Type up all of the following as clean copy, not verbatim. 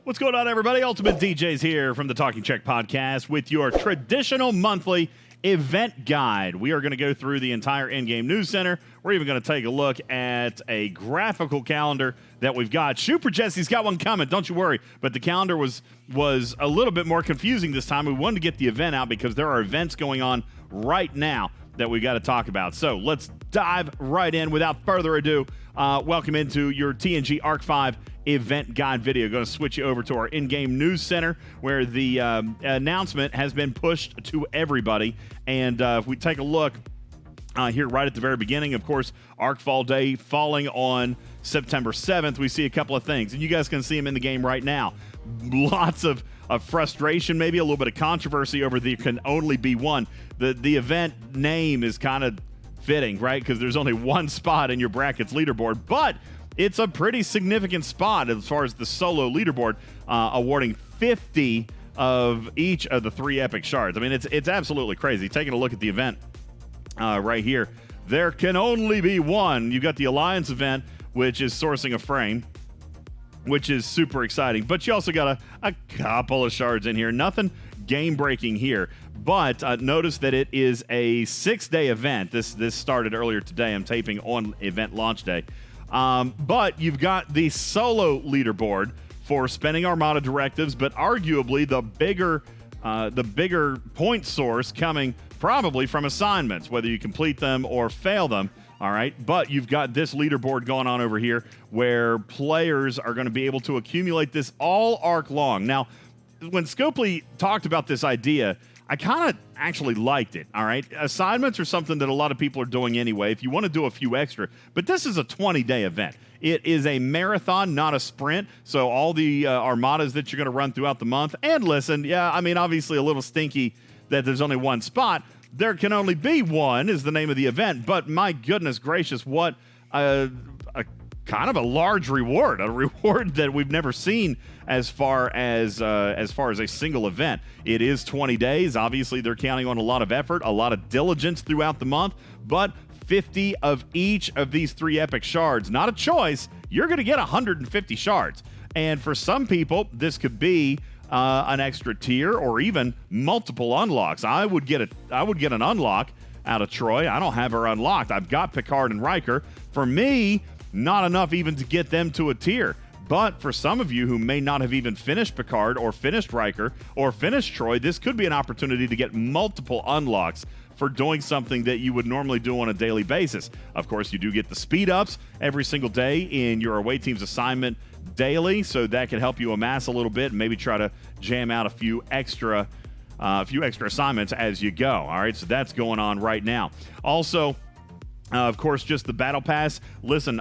What's going on, everybody? UltimatDjz here from the Talking Check podcast with your traditional monthly event guide. We are going to go through the entire in-game news center. We're even going to take a look at a graphical calendar that we've got. Super Jesse's got one coming, don't you worry. But the calendar was a little bit more confusing this time. We wanted to get the event out because there are events going on right now that we got to talk about. So let's dive right in without further ado. Welcome into your TNG Arc 5 event guide video. Going to switch you over to our in-game news center where the announcement has been pushed to everybody. And if we take a look here right at the very beginning, of course, Arcfall Day falling on September 7th, we see a couple of things. And you guys can see them in the game right now. Lots of frustration, maybe a little bit of controversy over the can only be one. The event name is kind of fitting, right? Because there's only one spot in your brackets leaderboard, but it's a pretty significant spot as far as the solo leaderboard, awarding 50 of each of the 3 epic shards. I mean, it's absolutely crazy. Taking a look at the event right here, there can only be one. You've got the Alliance event, which is sourcing a frame, which is super exciting. But you also got a couple of shards in here. Nothing game-breaking here. But notice that it is a 6-day event. This started earlier today. I'm taping on event launch day. But you've got the solo leaderboard for spending Armada directives, but arguably the bigger point source coming probably from assignments, whether you complete them or fail them. All right, but you've got this leaderboard going on over here where players are going to be able to accumulate this all arc long. Now, when Scopely talked about this idea, I kind of actually liked it, all right? Assignments are something that a lot of people are doing anyway if you want to do a few extra, but this is a 20-day event. It is a marathon, not a sprint, so all the armadas that you're going to run throughout the month, and listen, yeah, I mean, obviously a little stinky that there's only one spot. There can only be one is the name of the event, but my goodness gracious, what a kind of a large reward, a reward that we've never seen as far as a single event. It is 20 days. Obviously, they're counting on a lot of effort, a lot of diligence throughout the month, but 50 of each of these 3 epic shards, not a choice. You're going to get 150 shards. And for some people, this could be an extra tier or even multiple unlocks. I would get an unlock out of Troy. I don't have her unlocked. I've got Picard and Riker. For me, not enough even to get them to a tier. But for some of you who may not have even finished Picard or finished Riker or finished Troy, this could be an opportunity to get multiple unlocks for doing something that you would normally do on a daily basis. Of course, you do get the speed ups every single day in your away team's assignment daily, so that can help you amass a little bit and maybe try to jam out a few extra assignments as you go. All right, so that's going on right now. Also, of course, just the Battle Pass. Listen,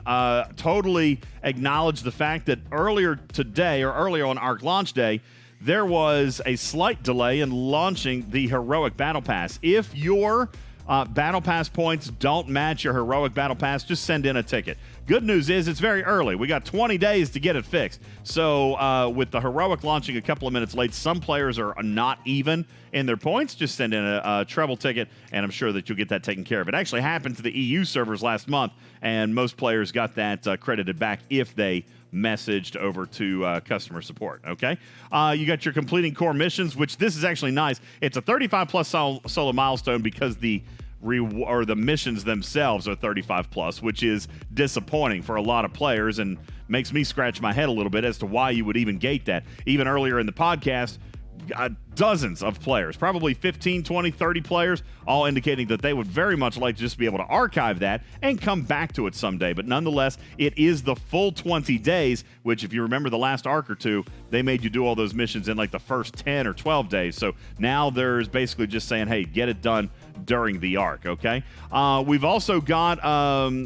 totally acknowledge the fact that earlier today, or earlier on Arc Launch Day, there was a slight delay in launching the Heroic Battle Pass. If your Battle Pass points don't match your Heroic Battle Pass, just send in a ticket. Good news is it's very early. We got 20 days to get it fixed. So with the Heroic launching a couple of minutes late, some players are not even in their points. Just send in a treble ticket, and I'm sure that you'll get that taken care of. It actually happened to the EU servers last month, and most players got that credited back if they messaged over to customer support, okay? You got your completing core missions, which this is actually nice. It's a 35-plus solo milestone because the missions themselves are 35 plus, which is disappointing for a lot of players and makes me scratch my head a little bit as to why you would even gate that. Even earlier in the podcast, dozens of players, probably 15, 20, 30 players, all indicating that they would very much like to just be able to archive that and come back to it someday. But nonetheless, it is the full 20 days, which if you remember the last arc or two, they made you do all those missions in like the first 10 or 12 days. So now there's basically just saying, hey, get it done during the arc, okay? We've also got,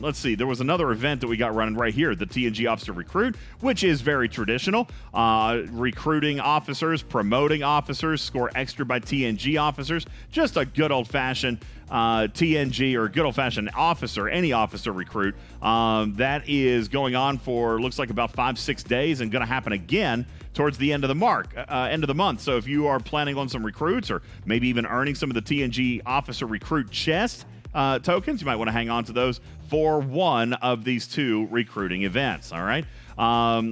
let's see, there was another event that we got running right here, the TNG Officer Recruit, which is very traditional. Recruiting officers, promoting officers, score extra by TNG officers, just a good old-fashioned TNG or good old-fashioned officer, any officer recruit. That is going on for, looks like about 5-6 days and going to happen again towards the end of the month. So if you are planning on some recruits or maybe even earning some of the TNG officer recruit chest, tokens. You might want to hang on to those for one of these 2 recruiting events, all right?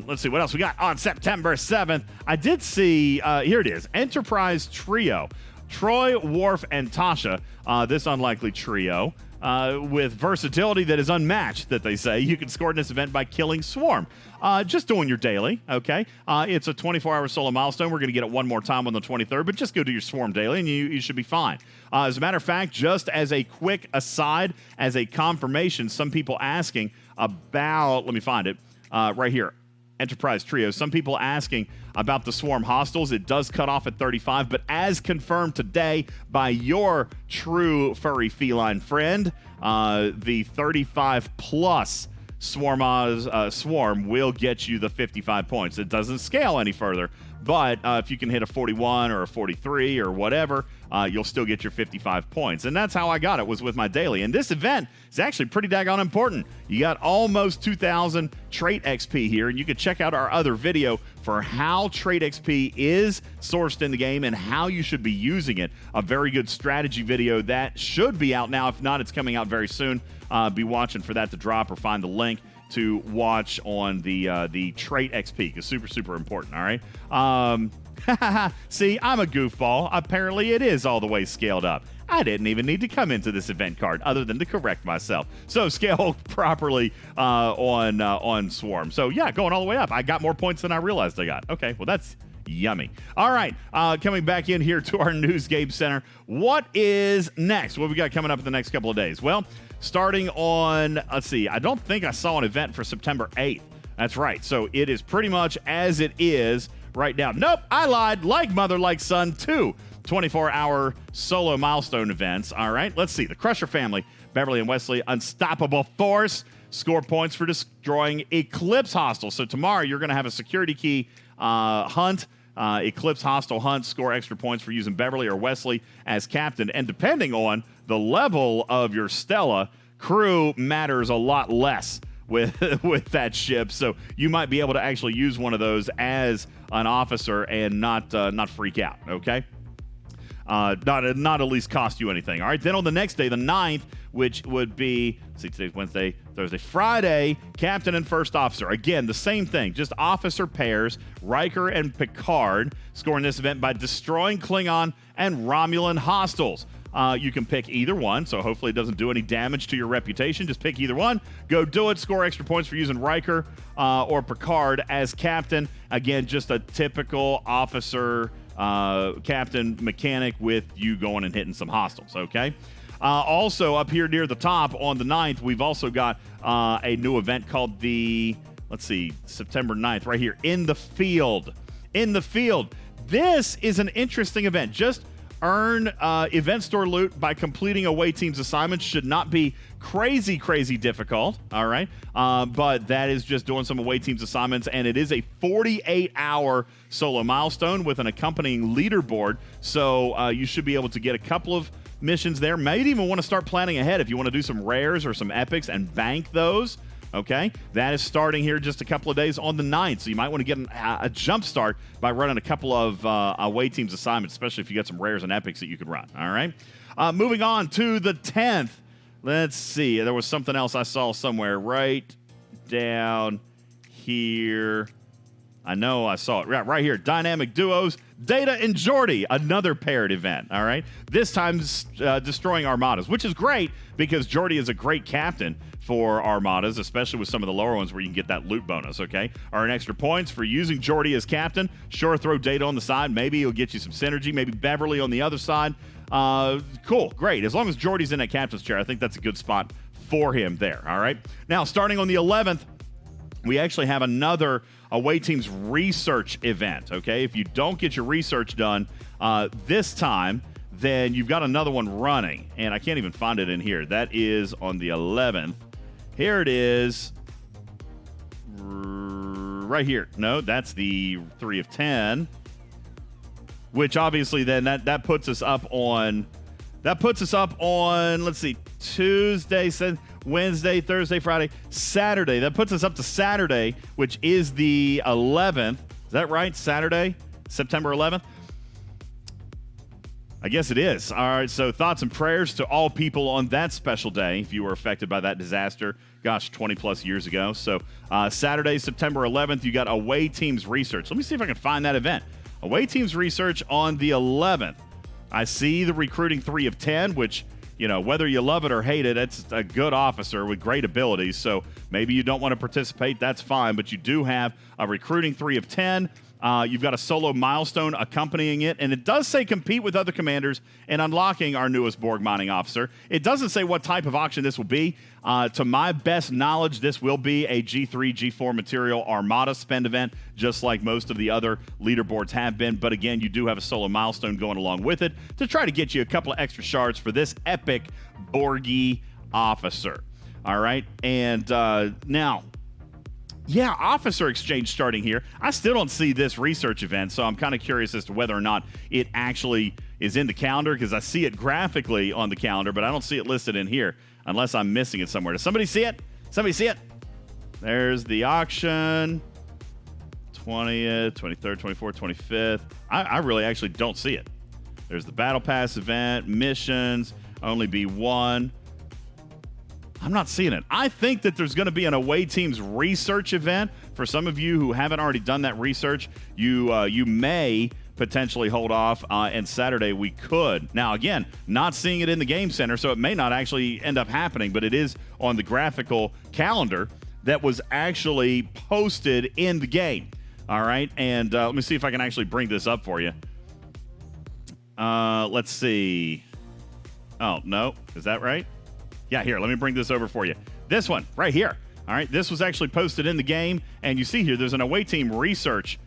Let's see what else we got on September 7th. I did see, here it is, Enterprise Trio. Troy, Worf, and Tasha, this unlikely trio, with versatility that is unmatched, that they say. You can score in this event by killing Swarm. Just doing your daily, okay? It's a 24-hour solo milestone. We're going to get it one more time on the 23rd, but just go do your Swarm daily, and you should be fine. As a matter of fact, just as a quick aside, as a confirmation, some people asking about, let me find it, right here, Enterprise Trio. Some people asking about the Swarm hostiles. It does cut off at 35, but as confirmed today by your true furry feline friend, the 35-plus Swarm will get you the 55 points. It doesn't scale any further, but if you can hit a 41 or a 43 or whatever, you'll still get your 55 points. And that's how I got it, was with my daily. And this event is actually pretty daggone important. You got almost 2,000 trait XP here, and you can check out our other video for how trait XP is sourced in the game and how you should be using it. A very good strategy video that should be out now. If not, it's coming out very soon. Be watching for that to drop, or find the link to watch on the trait XP, because super important, all right? See, I'm a goofball. Apparently it is all the way scaled up. I didn't even need to come into this event card other than to correct myself. So scale properly on Swarm. So yeah, going all the way up. I got more points than I realized I got. Okay, well that's yummy. All right, coming back in here to our News Game Center. What is next? What we got coming up in the next couple of days? Well, starting on, let's see, I don't think I saw an event for September 8th. That's right. So it is pretty much as it is right now. Nope, I lied. Like mother, like son, 2 24-hour solo milestone events. All right, let's see. The Crusher family, Beverly and Wesley, Unstoppable Force, score points for destroying Eclipse hostile. So tomorrow you're going to have a security key hunt, Eclipse hostile hunt, score extra points for using Beverly or Wesley as captain. And depending on the level of your Stella, crew matters a lot less with that ship. So you might be able to actually use one of those as an officer and not freak out, okay? Not at least cost you anything. All right, then on the next day, the 9th, which would be, let's see, today's Wednesday, Thursday, Friday, Captain and First Officer. Again, the same thing, just officer pairs, Riker and Picard, scoring this event by destroying Klingon and Romulan hostiles. You can pick either one, so hopefully it doesn't do any damage to your reputation. Just pick either one. Go do it. Score extra points for using Riker or Picard as captain. Again, just a typical officer captain mechanic with you going and hitting some hostiles, okay? Also, up here near the top on the 9th, we've also got a new event called the, let's see, September 9th, right here, In the Field. In the Field. This is an interesting event. Just earn event store loot by completing away team's assignments. Should not be crazy difficult, all right? But that is just doing some away team's assignments, and it is a 48-hour solo milestone with an accompanying leaderboard, so you should be able to get a couple of missions there. Maybe even want to start planning ahead if you want to do some rares or some epics and bank those. Okay, that is starting here just a couple of days on the 9th, so you might want to get a jump start by running a couple of away teams assignments, especially if you got some rares and epics that you could run, all right? Moving on to the 10th, let's see, there was something else I saw somewhere right down here. I know I saw it right here. Dynamic Duos, Data and Geordi, another paired event, all right? This time destroying armadas, which is great because Geordi is a great captain for armadas, especially with some of the lower ones where you can get that loot bonus, okay? Earn extra points for using Geordi as captain. Sure, throw Data on the side. Maybe he'll get you some synergy. Maybe Beverly on the other side. Cool, great. As long as Geordi's in that captain's chair, I think that's a good spot for him there, all right? Now, starting on the 11th, we actually have another away team's research event, okay? If you don't get your research done this time, then you've got another one running, and I can't even find it in here. That is on the 11th. Here it is, right here. No, that's the 3 of 10, which obviously then that puts us up on, let's see, Tuesday, Wednesday, Thursday, Friday, Saturday. That puts us up to Saturday, which is the 11th. Is that right? Saturday, September 11th? I guess it is. All right, so thoughts and prayers to all people on that special day if you were affected by that disaster, 20-plus years ago. So Saturday, September 11th, you got Away Teams Research. Let me see if I can find that event. Away Teams Research on the 11th. I see the recruiting 3 of 10, which, whether you love it or hate it, it's a good officer with great abilities. So maybe you don't want to participate, that's fine, but you do have a recruiting 3 of 10. You've got a solo milestone accompanying it, and it does say compete with other commanders in unlocking our newest Borg mining officer. It doesn't say what type of auction this will be. To my best knowledge, this will be a G3, G4 material Armada spend event, just like most of the other leaderboards have been. But again, you do have a solo milestone going along with it to try to get you a couple of extra shards for this epic Borgy officer. All right, and now... yeah, Officer Exchange starting here. I still don't see this research event, so I'm kind of curious as to whether or not it actually is in the calendar, because I see it graphically on the calendar, but I don't see it listed in here, unless I'm missing it somewhere. Does somebody see it? Somebody see it? There's the auction. 20th, 23rd, 24th, 25th. I really actually don't see it. There's the Battle Pass event, missions, only be one. I'm not seeing it. I think that there's going to be an Away Teams research event. For some of you who haven't already done that research, you may potentially hold off, and Saturday we could. Now, again, not seeing it in the Game Center, so it may not actually end up happening, but it is on the graphical calendar that was actually posted in the game. All right, and let me see if I can actually bring this up for you. Let's see. Oh, no. Is that right? Yeah, here, let me bring this over for you. This one, right here. All right, this was actually posted in the game, and you see here, there's an Away Team research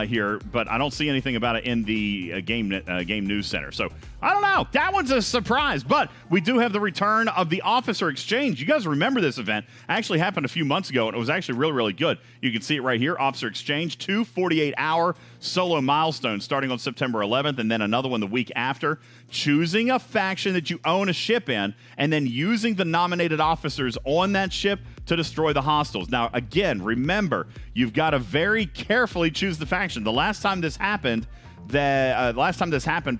here, but I don't see anything about it in the game news center. So, I don't know. That one's a surprise, but we do have the return of the Officer Exchange. You guys remember this event? Actually happened a few months ago, and it was actually really, really good. You can see it right here, Officer Exchange, 2 48-hour solo milestones starting on September 11th, and then another one the week after. Choosing a faction that you own a ship in, and then using the nominated officers on that ship to destroy the hostiles. Now, again, remember, you've got to very carefully choose the faction. The last time this happened,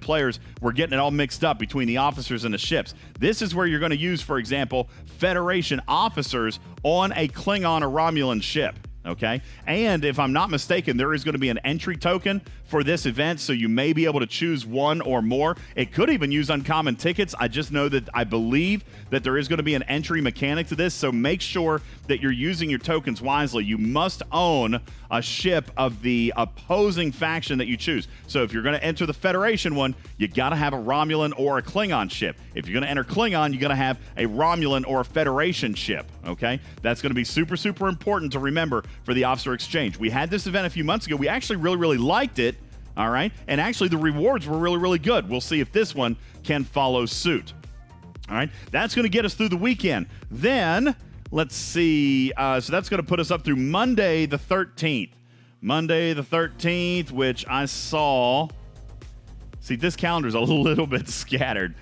players were getting it all mixed up between the officers and the ships. This is where you're going to use, for example, Federation officers on a Klingon or Romulan ship. Okay, and if I'm not mistaken, there is going to be an entry token for this event, so you may be able to choose one or more. It could even use uncommon tickets. I just know that I believe that there is going to be an entry mechanic to this, so make sure that you're using your tokens wisely. You must own a ship of the opposing faction that you choose. So if you're going to enter the Federation one, you got to have a Romulan or a Klingon ship. If you're going to enter Klingon, you got to have a Romulan or a Federation ship. Okay, that's going to be super, super important to remember for the Officer Exchange. We had this event a few months ago. We actually really, really liked it. All right, and actually the rewards were really, really good. We'll see if this one can follow suit. All right, that's going to get us through the weekend. Then let's see. So that's going to put us up through Monday the 13th. Monday the 13th, which I saw. See, this calendar's a little bit scattered.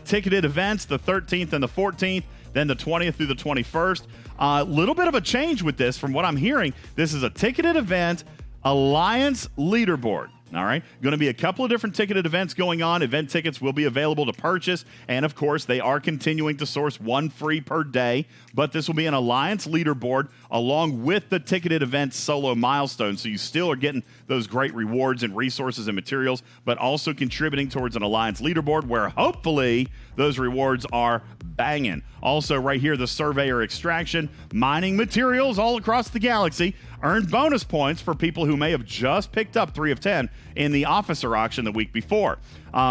Ticketed events, the 13th and the 14th, then the 20th through the 21st. A little bit of a change with this from what I'm hearing. This is a ticketed event, Alliance leaderboard. All right, going to be a couple of different ticketed events going on. Event tickets will be available to purchase, and of course, they are continuing to source one free per day, but this will be an Alliance leaderboard along with the ticketed event solo milestone, so you still are getting those great rewards and resources and materials, but also contributing towards an Alliance leaderboard where hopefully those rewards are banging. Also, right here, the Surveyor Extraction, mining materials all across the galaxy, earn bonus points for people who may have just picked up 3 of 10 in the officer auction the week before.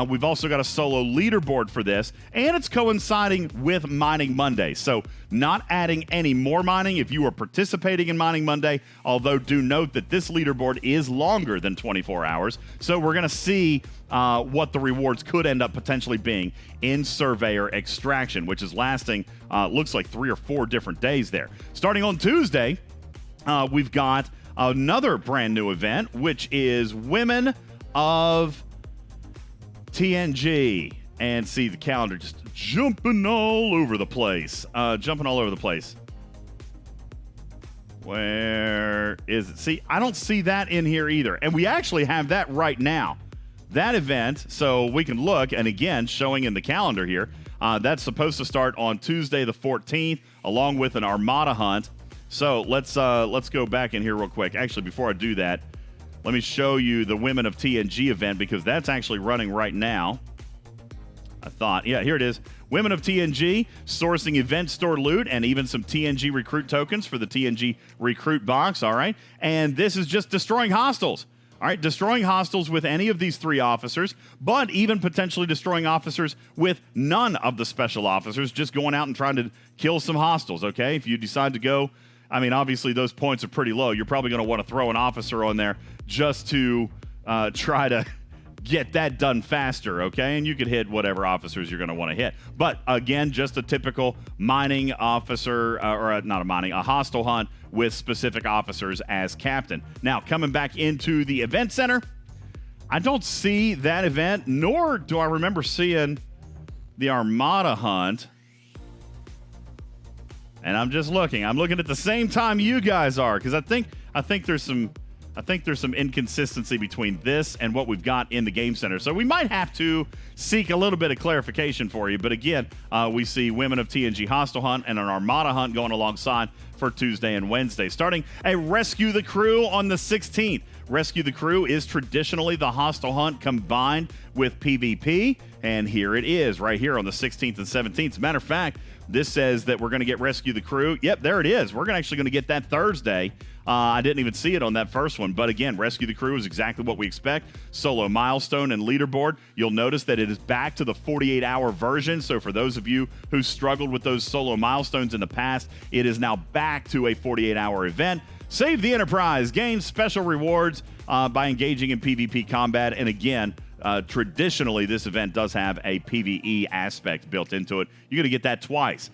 We've also got a solo leaderboard for this, and it's coinciding with Mining Monday. So not adding any more mining if you are participating in Mining Monday, although do note that this leaderboard is longer than 24 hours. So we're going to see what the rewards could end up potentially being in Surveyor Extraction, which is lasting, looks like 3 or 4 different days there. Starting on Tuesday, we've got another brand new event, which is Women of TNG. And see the calendar just jumping all over the place. Where is it? See, I don't see that in here either. And we actually have that right now. that event, so we can look, and again, showing in the calendar here, that's supposed to start on Tuesday the 14th, along with an Armada hunt. So let's go back in here real quick. Actually, before I do that, let me show you the Women of TNG event, because that's actually running right now. Yeah, here it is. Women of TNG, sourcing event store loot and even some TNG recruit tokens for the TNG recruit box, all right? And this is just destroying hostiles. All right, destroying hostiles with any of these 3 officers, but even potentially destroying officers with none of the special officers, just going out and trying to kill some hostiles, okay? If you decide to go, I mean, obviously those points are pretty low. You're probably going to want to throw an officer on there just to try to get that done faster, okay? And you could hit whatever officers you're going to want to hit. But again, just a typical mining officer, a hostile hunt with specific officers as captain. Now, coming back into the event center, I don't see that event, nor do I remember seeing the Armada hunt. And I'm just looking. I'm looking at the same time you guys are, because I think there's some inconsistency between this and what we've got in the game center. So we might have to seek a little bit of clarification for you. But again, we see Women of TNG Hostile Hunt and an Armada Hunt going alongside for Tuesday and Wednesday. Starting a Rescue the Crew on the 16th. Rescue the Crew is traditionally the Hostile Hunt combined with PvP. And here it is right here on the 16th and 17th. As a matter of fact, this says that we're going to get Rescue the Crew. Yep, there it is. We're actually going to get that Thursday. I didn't even see it on that first one. But again, Rescue the Crew is exactly what we expect. Solo milestone and leaderboard. You'll notice that it is back to the 48-hour version. So for those of you who struggled with those solo milestones in the past, it is now back to a 48-hour event. Save the Enterprise. Gain special rewards by engaging in PvP combat. And again, traditionally, this event does have a PvE aspect built into it. You're going to get that twice,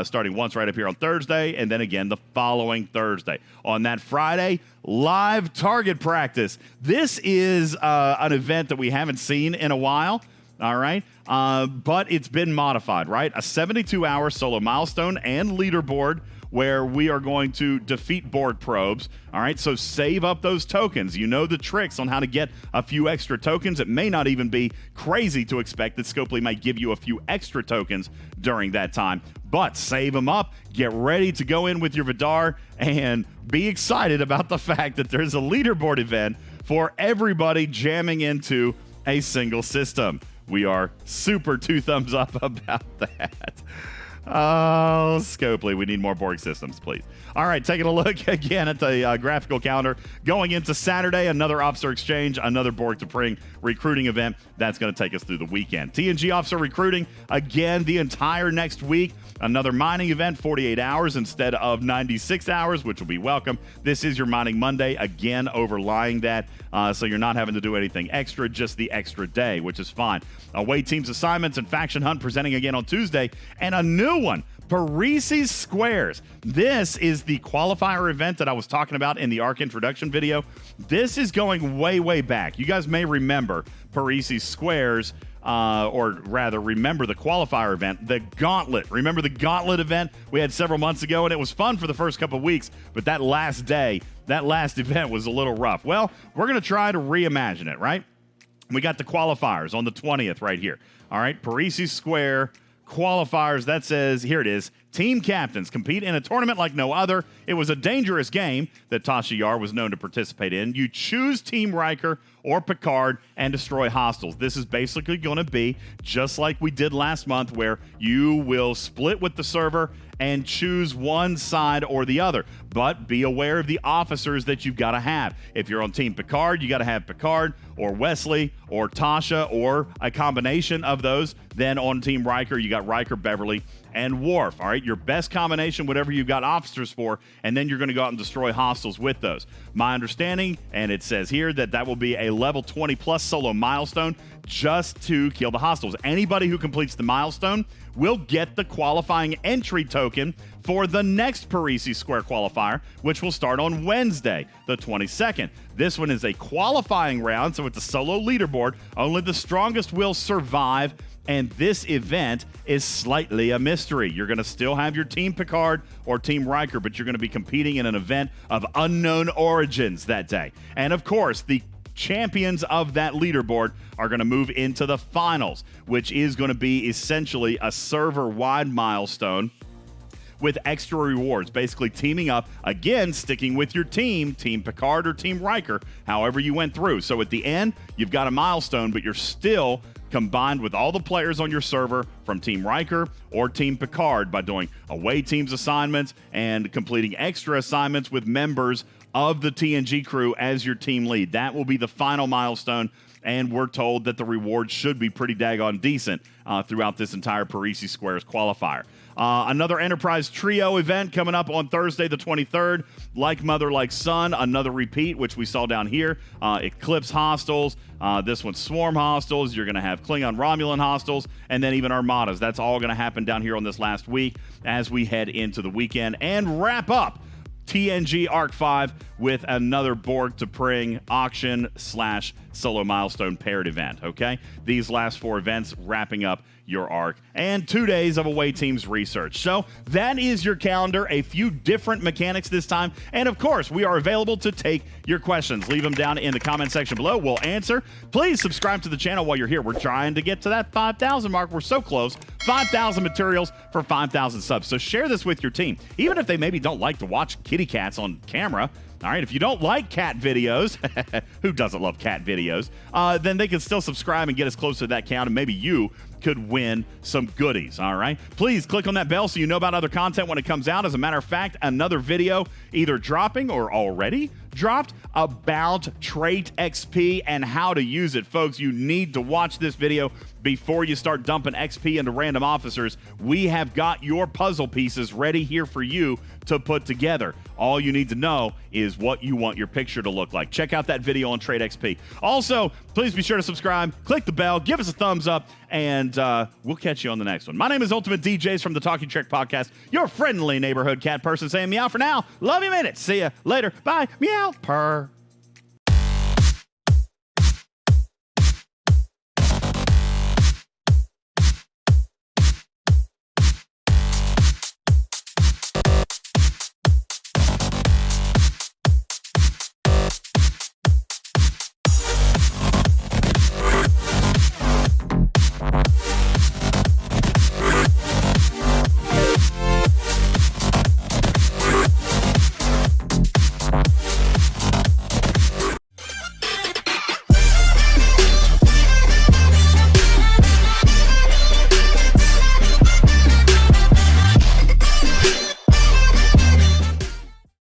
starting once right up here on Thursday, and then again the following Thursday. On that Friday, live target practice. This is an event that we haven't seen in a while, all right? But it's been modified, right? A 72-hour solo milestone and leaderboard where we are going to defeat Borg probes. All right, so save up those tokens. You know the tricks on how to get a few extra tokens. It may not even be crazy to expect that Scopely might give you a few extra tokens during that time, but save them up. Get ready to go in with your Vidar and be excited about the fact that there's a leaderboard event for everybody jamming into a single system. We are super 2 thumbs up about that. Oh, Scopely, we need more Borg systems, please. All right, taking a look again at the graphical calendar. Going into Saturday, another Officer Exchange, another Borg to Pring recruiting event. That's going to take us through the weekend. TNG Officer Recruiting, again, the entire next week. Another mining event, 48 hours instead of 96 hours, which will be welcome. This is your Mining Monday, again, overlying that, so you're not having to do anything extra, just the extra day, which is fine. Away Teams Assignments and Faction Hunt presenting again on Tuesday, and a new one, Parisi Squares. This is the qualifier event that I was talking about in the ARC introduction video. This is going way, way back. You guys may remember Parisi Squares, or rather remember the qualifier event, the Gauntlet. Remember the Gauntlet event we had several months ago, and it was fun for the first couple of weeks, but that last day, that last event was a little rough. Well, we're going to try to reimagine it, right? We got the qualifiers on the 20th right here. All right, Parisi Square qualifiers, that says, here it is, team captains compete in a tournament like no other. It was a dangerous game that Tasha Yar was known to participate in. You choose Team Riker or Picard and destroy hostiles. This is basically going to be just like we did last month, where you will split with the server and choose one side or the other. But be aware of the officers that you've got to have. If you're on Team Picard, you got to have Picard or Wesley or Tasha or a combination of those. Then on Team Riker, you got Riker, Beverly, and Worf. All right, your best combination, whatever you've got officers for, and then you're going to go out and destroy hostiles with those. My understanding, and it says here, that will be a level 20 plus solo milestone just to kill the hostiles. Anybody who completes the milestone will get the qualifying entry token for the next Parisi Square qualifier, which will start on Wednesday, the 22nd. This one is a qualifying round, so it's a solo leaderboard. Only the strongest will survive, and this event is slightly a mystery. You're going to still have your Team Picard or Team Riker, but you're going to be competing in an event of unknown origins that day. And of course, the champions of that leaderboard are going to move into the finals, which is going to be essentially a server-wide milestone with extra rewards, basically teaming up, again, sticking with your team, Team Picard or Team Riker, however you went through. So at the end, you've got a milestone, but you're still combined with all the players on your server from Team Riker or Team Picard by doing away teams assignments and completing extra assignments with members of the TNG crew as your team lead. That will be the final milestone, and we're told that the rewards should be pretty daggone decent throughout this entire Parisi Squares qualifier. Another Enterprise Trio event coming up on Thursday the 23rd. Like Mother, Like Son, another repeat, which we saw down here. Eclipse hostiles. This one's Swarm hostiles. You're going to have Klingon Romulan hostiles, and then even Armadas. That's all going to happen down here on this last week as we head into the weekend and wrap up TNG Arc 5 with another Borg to Pring auction / solo milestone paired event, okay? These last 4 events wrapping up your arc and 2 days of away teams research. So that is your calendar, a few different mechanics this time. And of course, we are available to take your questions. Leave them down in the comment section below. We'll answer. Please subscribe to the channel while you're here. We're trying to get to that 5,000 mark. We're so close. 5,000 materials for 5,000 subs. So share this with your team. Even if they maybe don't like to watch kitty cats on camera, all right, if you don't like cat videos, who doesn't love cat videos, then they can still subscribe and get us close to that count, and maybe you could win some goodies, all right? Please click on that bell so you know about other content when it comes out. As a matter of fact, another video either dropping or already dropped about trait XP and how to use it. Folks, you need to watch this video before you start dumping XP into random officers. We have got your puzzle pieces ready here for you to put together. All you need to know is what you want your picture to look like. Check out that video on Trait XP. Also, please be sure to subscribe, click the bell, give us a thumbs up, and we'll catch you on the next one. My name is UltimatDjz from the Talking Trek Podcast, your friendly neighborhood cat person saying meow for now. Love you, minute. See ya later. Bye. Meow. Purr.